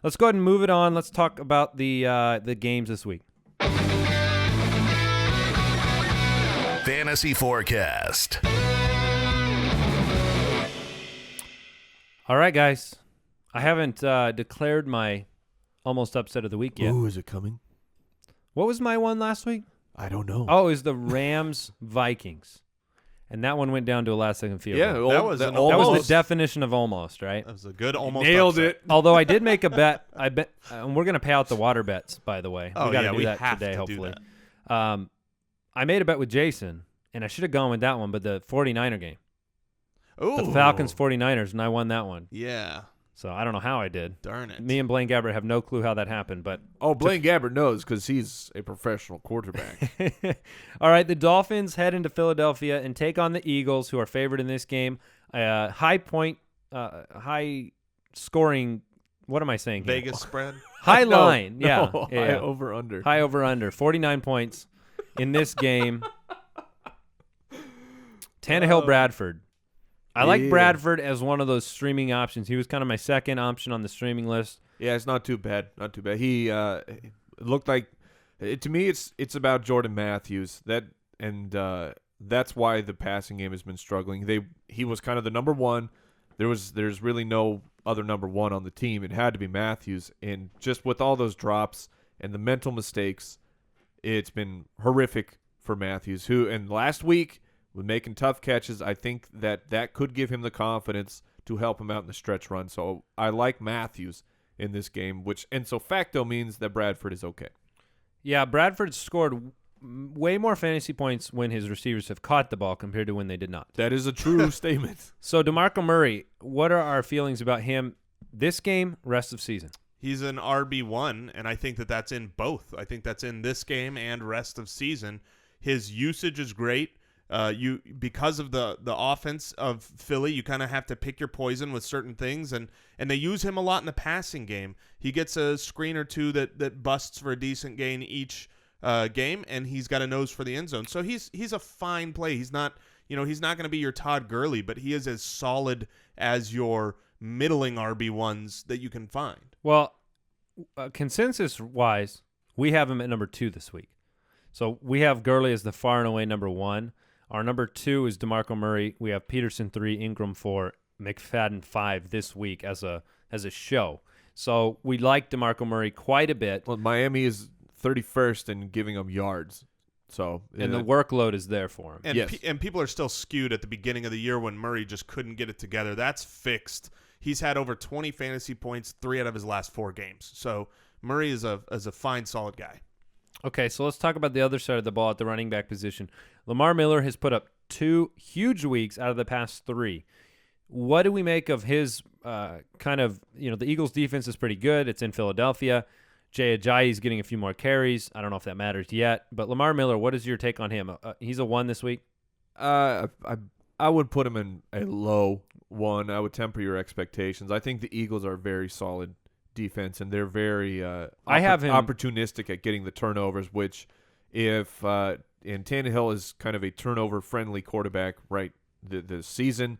let's go ahead and move it on. Let's talk about the games this week. Fantasy Forecast. All right, guys. I haven't declared my almost upset of the week yet. Ooh, is it coming? What was my one last week? I don't know. Oh, it was the Rams-Vikings. And that one went down to a last-second field goal. that was That was the definition of almost, right? That was a good almost. Nailed upset. it. Although I did make a bet. I bet, and we're going to pay out the water bets, by the way. Oh, we got to yeah, do we that have today, to do hopefully. that. I made a bet with Jason, and I should have gone with that one, but the 49er game. Ooh. The Falcons 49ers, and I won that one. Yeah. So I don't know how I did. Darn it. Me and Blaine Gabbert have no clue how that happened, but Blaine Gabbert knows because he's a professional quarterback. all right, the Dolphins head into Philadelphia and take on the Eagles, who are favored in this game. High scoring. What am I saying here? Vegas spread. High line. Yeah. No, yeah. high over-under. High over-under. 49 points in this game. Tannehill Bradford. I like Bradford as one of those streaming options. He was kind of my second option on the streaming list. Yeah, it's not too bad. Not too bad. He looked like to me. It's about Jordan Mathews. That's why the passing game has been struggling. He was kind of the number one. There's really no other number one on the team. It had to be Mathews, and just with all those drops and the mental mistakes, it's been horrific for Mathews. And last week, with making tough catches, I think that could give him the confidence to help him out in the stretch run. So I like Mathews in this game, which so facto means that Bradford is okay. Yeah, Bradford scored way more fantasy points when his receivers have caught the ball compared to when they did not. That is a true statement. So DeMarco Murray, what are our feelings about him this game, rest of season? He's an RB1, and I think that's in both. I think that's in this game and rest of season. His usage is great. Because of the offense of Philly, you kind of have to pick your poison with certain things, and they use him a lot in the passing game. He gets a screen or two that busts for a decent gain each game, and he's got a nose for the end zone. So he's a fine play. He's not going to be your Todd Gurley, but he is as solid as your middling RB1s that you can find. Well, consensus-wise, we have him at number 2 this week. So we have Gurley as the far and away number 1. Our number 2 is DeMarco Murray. We have Peterson 3, Ingram 4, McFadden 5 this week as a show. So we like DeMarco Murray quite a bit. Well, Miami is 31st in giving him yards. So and the workload is there for him. And, yes. And people are still skewed at the beginning of the year when Murray just couldn't get it together. That's fixed. He's had over 20 fantasy points 3 out of his last 4 games. So Murray is a fine, solid guy. Okay, so let's talk about the other side of the ball at the running back position. Lamar Miller has put up 2 huge weeks out of the past 3. What do we make of his the Eagles' defense is pretty good. It's in Philadelphia. Jay Ajayi's getting a few more carries. I don't know if that matters yet. But Lamar Miller, what is your take on him? He's a 1 this week? I would put him in a low 1. I would temper your expectations. I think the Eagles are very solid defense, and they're very opportunistic at getting the turnovers, which if and Tannehill is kind of a turnover-friendly quarterback right this season,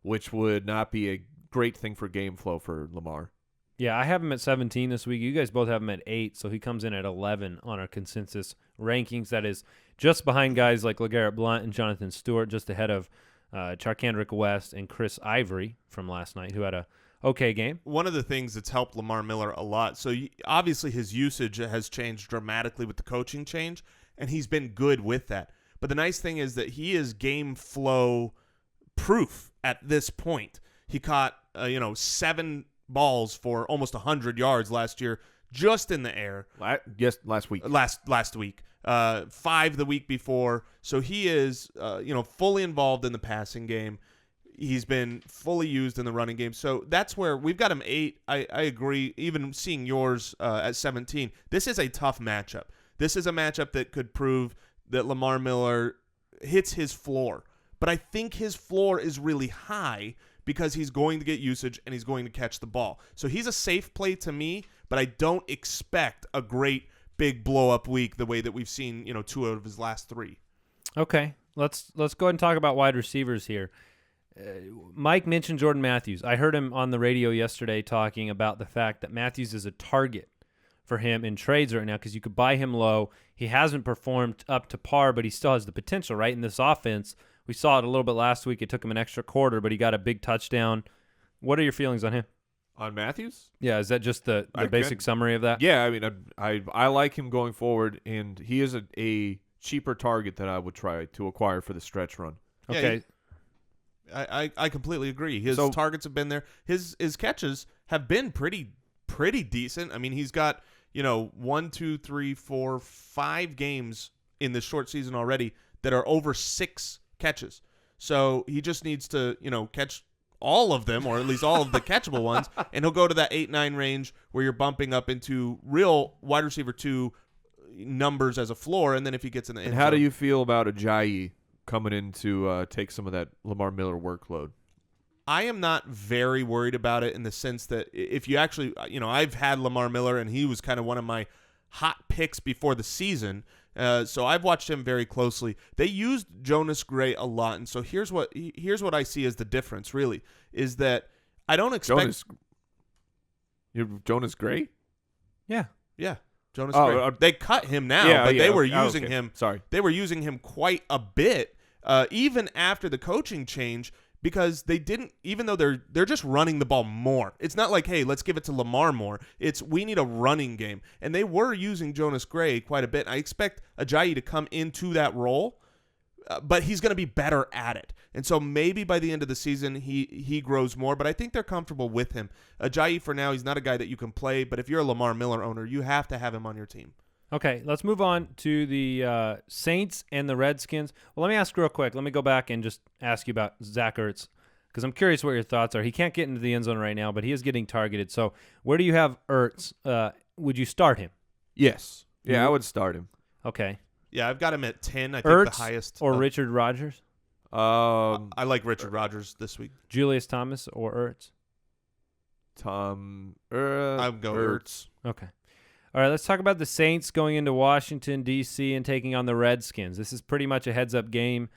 which would not be a great thing for game flow for Lamar. Yeah, I have him at 17 this week. You guys both have him at 8, so he comes in at 11 on our consensus rankings. That is just behind guys like LeGarrette Blount and Jonathan Stewart, just ahead of Charkandrick West and Chris Ivory from last night, who had a okay game. One of the things that's helped Lamar Miller a lot, so obviously his usage has changed dramatically with the coaching change, and he's been good with that. But the nice thing is that he is game flow proof at this point. He caught 7 balls for almost 100 yards last year just in the air. Last week. Last week. 5 the week before. So he is fully involved in the passing game. He's been fully used in the running game. So that's where we've got him 8. I agree. Even seeing yours at 17, this is a tough matchup. This is a matchup that could prove that Lamar Miller hits his floor. But I think his floor is really high because he's going to get usage and he's going to catch the ball. So he's a safe play to me, but I don't expect a great big blow-up week the way that we've seen 2 out of his last 3. Okay, let's go ahead and talk about wide receivers here. Mike mentioned Jordan Mathews. I heard him on the radio yesterday talking about the fact that Mathews is a target for him in trades right now because you could buy him low. He hasn't performed up to par, but he still has the potential, right? In this offense, we saw it a little bit last week. It took him an extra quarter, but he got a big touchdown. What are your feelings on him? On Matthews? Yeah, is that just the basic summary of that? Yeah, I mean, I like him going forward, and he is a cheaper target that I would try to acquire for the stretch run. Okay. I completely agree. His So- targets have been there. His catches have been pretty decent. I mean, he's got 1, 2, 3, 4, 5 games in this short season already that are over 6 catches. So he just needs to catch all of them, or at least all of the catchable ones, and he'll go to that 8-9 range where you're bumping up into real wide receiver 2 numbers as a floor, and then if he gets in the end And how do zone- you feel about Ajayi coming in to take some of that Lamar Miller workload? I am not very worried about it in the sense that if you actually, I've had Lamar Miller, and he was kind of one of my hot picks before the season. So I've watched him very closely. They used Jonas Gray a lot, and so here's what I see as the difference. Really, is that I don't expect Jonas Gray? Yeah. Jonas Oh, Gray. They cut him now, but they were using okay. him. Sorry. They were using him quite a bit, even after the coaching change. Because they didn't, even though they're just running the ball more. It's not like, hey, let's give it to Lamar more. It's we need a running game. And they were using Jonas Gray quite a bit. I expect Ajayi to come into that role, but he's going to be better at it. And so maybe by the end of the season, he grows more. But I think they're comfortable with him. Ajayi, for now, he's not a guy that you can play. But if you're a Lamar Miller owner, you have to have him on your team. Okay, let's move on to the Saints and the Redskins. Well, let me ask real quick. Let me go back and just ask you about Zach Ertz because I'm curious what your thoughts are. He can't get into the end zone right now, but he is getting targeted. So where do you have Ertz? Would you start him? Yes. Yeah, I would start him. Okay. Yeah, I've got him at 10. I think Ertz the highest. or Richard Rodgers? I like Richard Rodgers this week. Julius Thomas or Ertz? I'll go Ertz. Okay. All right, let's talk about the Saints going into Washington, D.C. and taking on the Redskins. This is pretty much a heads-up game.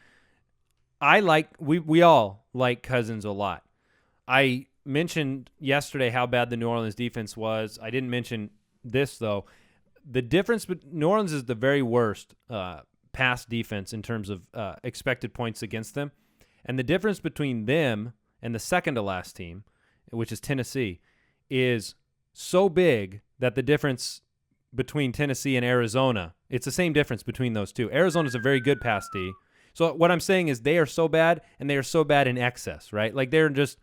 We all like Cousins a lot. I mentioned yesterday how bad the New Orleans defense was. I didn't mention this, though. The difference, New Orleans is the very worst pass defense in terms of expected points against them. And the difference between them and the second-to-last team, which is Tennessee, is so big that the difference between Tennessee and Arizona, it's the same difference between those two. Arizona's a very good pass D. So what I'm saying is they are so bad, and they are so bad in excess, right? Like they're just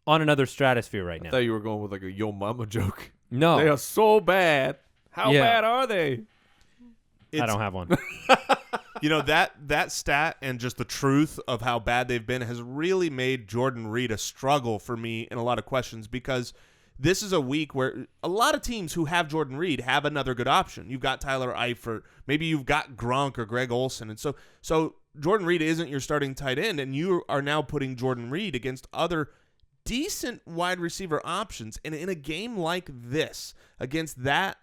on another stratosphere right now. I thought you were going with like a Yo Mama joke. No. They are so bad. How bad are they? I don't have one. That stat and just the truth of how bad they've been has really made Jordan Reed a struggle for me in a lot of questions because this is a week where a lot of teams who have Jordan Reed have another good option. You've got Tyler Eifert. Maybe you've got Gronk or Greg Olsen. And so Jordan Reed isn't your starting tight end, and you are now putting Jordan Reed against other decent wide receiver options. And in a game like this, against that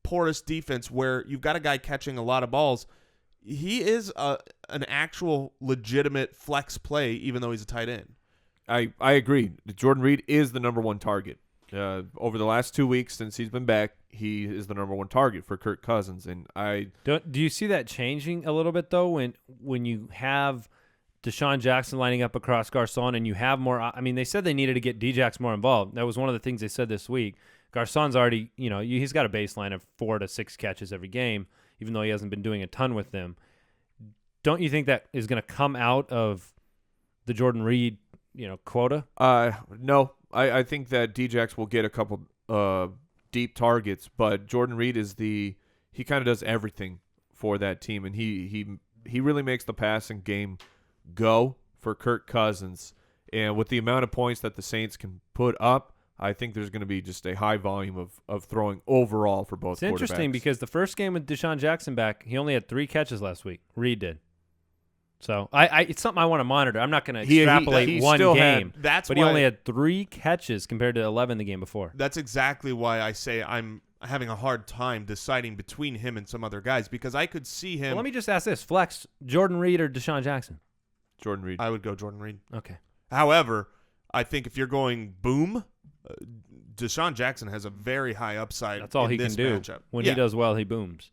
porous defense where you've got a guy catching a lot of balls, he is an actual legitimate flex play, even though he's a tight end. I agree. Jordan Reed is the number one target. Over the last 2 weeks since he's been back, he is the number one target for Kirk Cousins. And do you see that changing a little bit, though, when you have Deshaun Jackson lining up across Garcon and you have more – I mean, they said they needed to get Djax more involved. That was one of the things they said this week. Garcon's already – he's got a baseline of 4 to 6 catches every game, even though he hasn't been doing a ton with them. Don't you think that is going to come out of the Jordan Reed, quota? No. I think that Djax will get a couple deep targets, but Jordan Reed he kind of does everything for that team, and he really makes the passing game go for Kirk Cousins. And with the amount of points that the Saints can put up, I think there's going to be just a high volume of throwing overall for both quarterbacks. It's interesting because the first game with Deshaun Jackson back, he only had 3 catches last week. Reed did. So it's something I want to monitor. I'm not going to extrapolate one game, but he only had 3 catches compared to 11 the game before. That's exactly why I say I'm having a hard time deciding between him and some other guys because I could see him. Well, let me just ask this. Flex, Jordan Reed or Deshaun Jackson? Jordan Reed. I would go Jordan Reed. Okay. However, I think if you're going boom, Deshaun Jackson has a very high upside. That's all in he this can do. matchup. When he does well, he booms.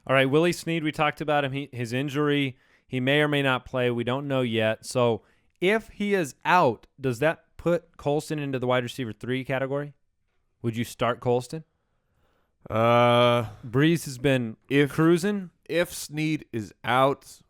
All right, Willie Snead, we talked about him. His injury, he may or may not play. We don't know yet. So if he is out, does that put Colston into the wide receiver 3 category? Would you start Colston? Breeze has been cruising. If Snead is out,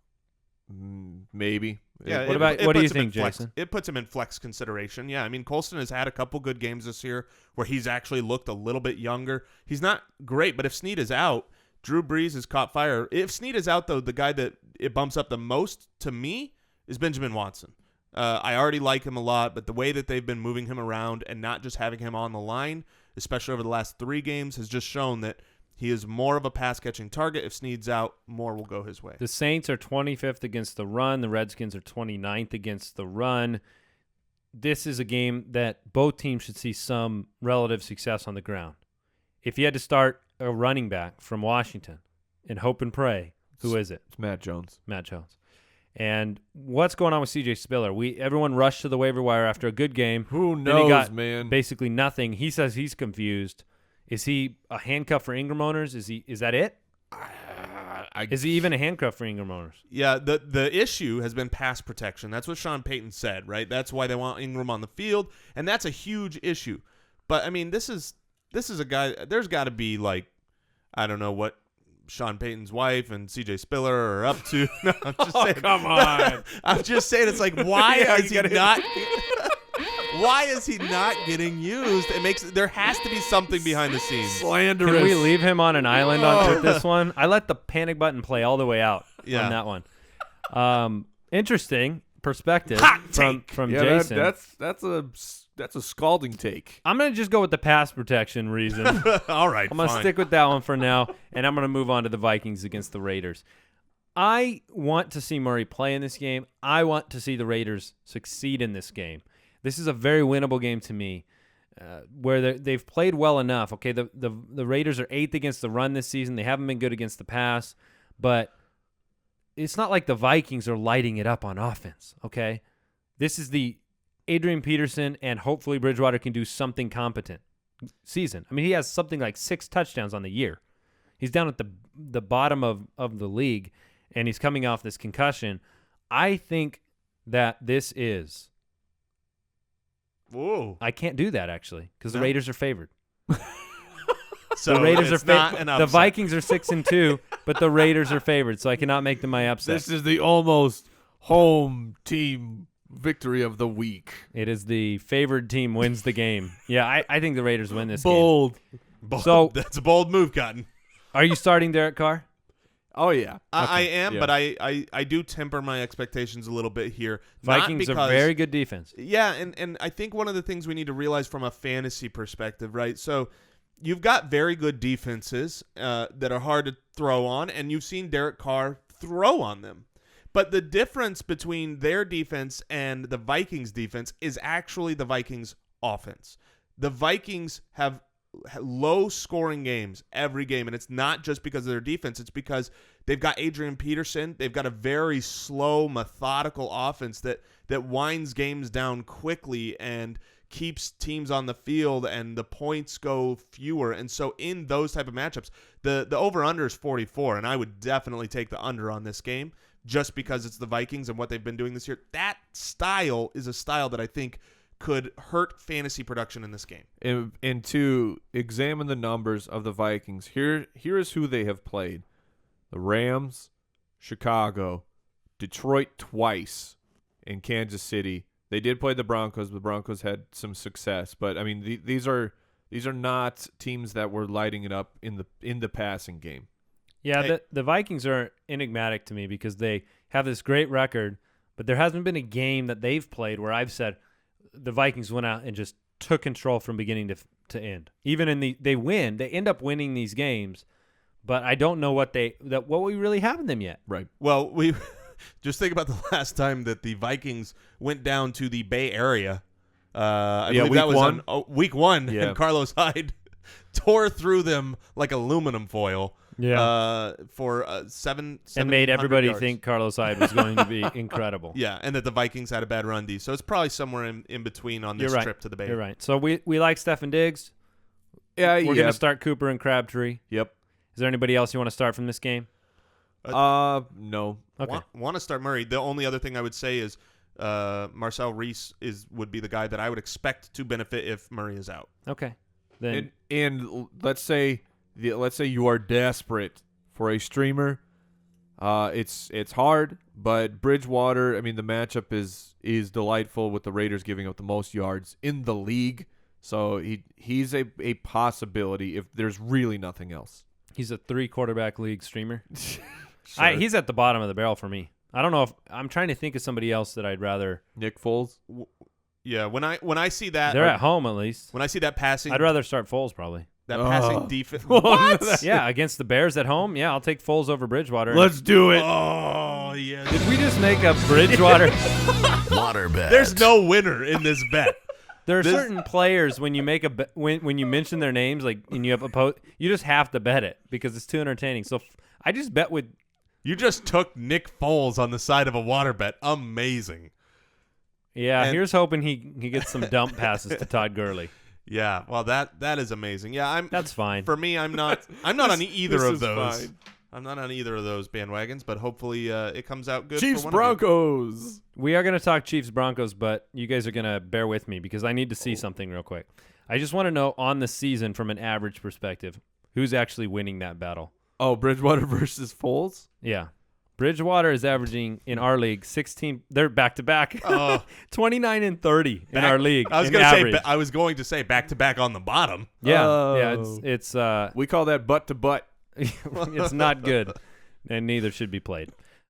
maybe. Yeah. What do you think, Jason? It puts him in flex consideration. Yeah, I mean, Colston has had a couple good games this year where he's actually looked a little bit younger. He's not great, but if Snead is out, Drew Brees has caught fire. If Snead is out, though, the guy that it bumps up the most to me is Benjamin Watson. I already like him a lot, but the way that they've been moving him around and not just having him on the line, especially over the last 3 games, has just shown that he is more of a pass-catching target. If Snead's out, more will go his way. The Saints are 25th against the run. The Redskins are 29th against the run. This is a game that both teams should see some relative success on the ground. If you had to start a running back from Washington and hope and pray, who is it? It's Matt Jones. Matt Jones. And what's going on with C.J. Spiller? Everyone rushed to the waiver wire after a good game. Who Then knows, he got man? basically nothing. He says he's confused. Is he a handcuff for Ingram owners? Is that it? Is he even a handcuff for Ingram owners? Yeah, the issue has been pass protection. That's what Sean Payton said, right? That's why they want Ingram on the field, and that's a huge issue. But I mean, this is a guy. There's got to be like, I don't know what Sean Payton's wife and C.J. Spiller are up to. No, I'm just saying. Come on. I'm just saying. It's like, why is he not? Why is he not getting used? There has to be something behind the scenes. Slanderous. Can we leave him on an island with this one? I let the panic button play all the way out on that one. Interesting perspective from Jason. That's a scalding take. I'm going to just go with the pass protection reason. All right, I'm going to stick with that one for now, and I'm going to move on to the Vikings against the Raiders. I want to see Murray play in this game. I want to see the Raiders succeed in this game. This is a very winnable game to me, where they've played well enough. Okay, the Raiders are 8th against the run this season. They haven't been good against the pass, but it's not like the Vikings are lighting it up on offense, okay? This is the Adrian Peterson and hopefully Bridgewater can do something competent season. I mean, he has something like 6 touchdowns on the year. He's down at the bottom of the league, and he's coming off this concussion. I think that this is... Whoa. I can't do that, actually, because the Raiders are favored. So the Raiders it's are not favored. an The upset. Vikings are 6-2, but the Raiders are favored, so I cannot make them my upset. This is the almost home team victory of the week. It is the favored team wins the game. Yeah, I think the Raiders win this Bold. Bold. So- That's a bold move, Cotton. game. Are you starting Derek Carr? Oh, yeah. I am, Yeah. but I do temper my expectations a little bit here. Vikings are very good defense. Yeah, and I think one of the things we need to realize from a fantasy perspective, right? So you've got very good defenses that are hard to throw on, and you've seen Derek Carr throw on them. But the difference between their defense and the Vikings defense is actually the Vikings offense. The Vikings have low-scoring games every game, and it's not just because of their defense. It's because they've got Adrian Peterson. They've got a very slow, methodical offense that winds games down quickly and keeps teams on the field, and the points go fewer. And so in those type of matchups, the over-under is 44, and I would definitely take the under on this game just because it's the Vikings and what they've been doing this year. That style is a style that I think could hurt fantasy production in this game. And to examine the numbers of the Vikings, here is who they have played. The Rams, Chicago, Detroit twice, and Kansas City. They did play the Broncos. The Broncos had some success, but I mean these are not teams that were lighting it up in the passing game. Yeah, the Vikings are enigmatic to me because they have this great record, but there hasn't been a game that they've played where I've said the Vikings went out and just took control from beginning to end. Even in they win, they end up winning these games, but I don't know what we really have in them yet. Right. Well, we just think about the last time that the Vikings went down to the Bay Area. I believe that was on week 1, yeah. and Carlos Hyde tore through them like aluminum foil. for seven and made everybody think Carlos Hyde was going to be incredible. Yeah, and that the Vikings had a bad run D. So it's probably somewhere in between on this trip to the Bay. You're right. So we like Stefon Diggs. Yeah, we're going to start Cooper and Crabtree. Yep. Is there anybody else you want to start from this game? No. Okay. Want to start Murray. The only other thing I would say is Marcel Reese would be the guy that I would expect to benefit if Murray is out. Okay. Then and let's say you are desperate for a streamer. It's hard, but Bridgewater, I mean, the matchup is delightful with the Raiders giving up the most yards in the league. So he's a possibility if there's really nothing else. He's a 3-quarterback league streamer. Sure. He's at the bottom of the barrel for me. I don't know if I'm trying to think of somebody else that I'd rather. Nick Foles. Yeah, when I see that, they're at home at least. When I see that passing, I'd rather start Foles probably. That passing defense. What? Yeah, against the Bears at home. Yeah, I'll take Foles over Bridgewater. Let's do it. Oh yeah. Did we just make a Bridgewater? Water bet. There's no winner in this bet. There are certain players when you make when you mention their names, like, and you have you just have to bet it because it's too entertaining. So I just bet with. You just took Nick Foles on the side of a water bet. Amazing. Yeah, here's hoping he gets some dump passes to Todd Gurley. Yeah, well that is amazing. Yeah, that's fine. For me, I'm not on either of those. Fine. I'm not on either of those bandwagons, but hopefully it comes out good. Chiefs for one Broncos. We are going to talk Chiefs Broncos, but you guys are going to bear with me because I need to see something real quick. I just want to know on the season from an average perspective, who's actually winning that battle? Oh, Bridgewater versus Foles? Yeah. Bridgewater is averaging in our league 16. They're back to back. 29 and 30 in our league. I was going to say back to back on the bottom. Yeah. Yeah, it's we call that butt to butt. it's not good, and neither should be played.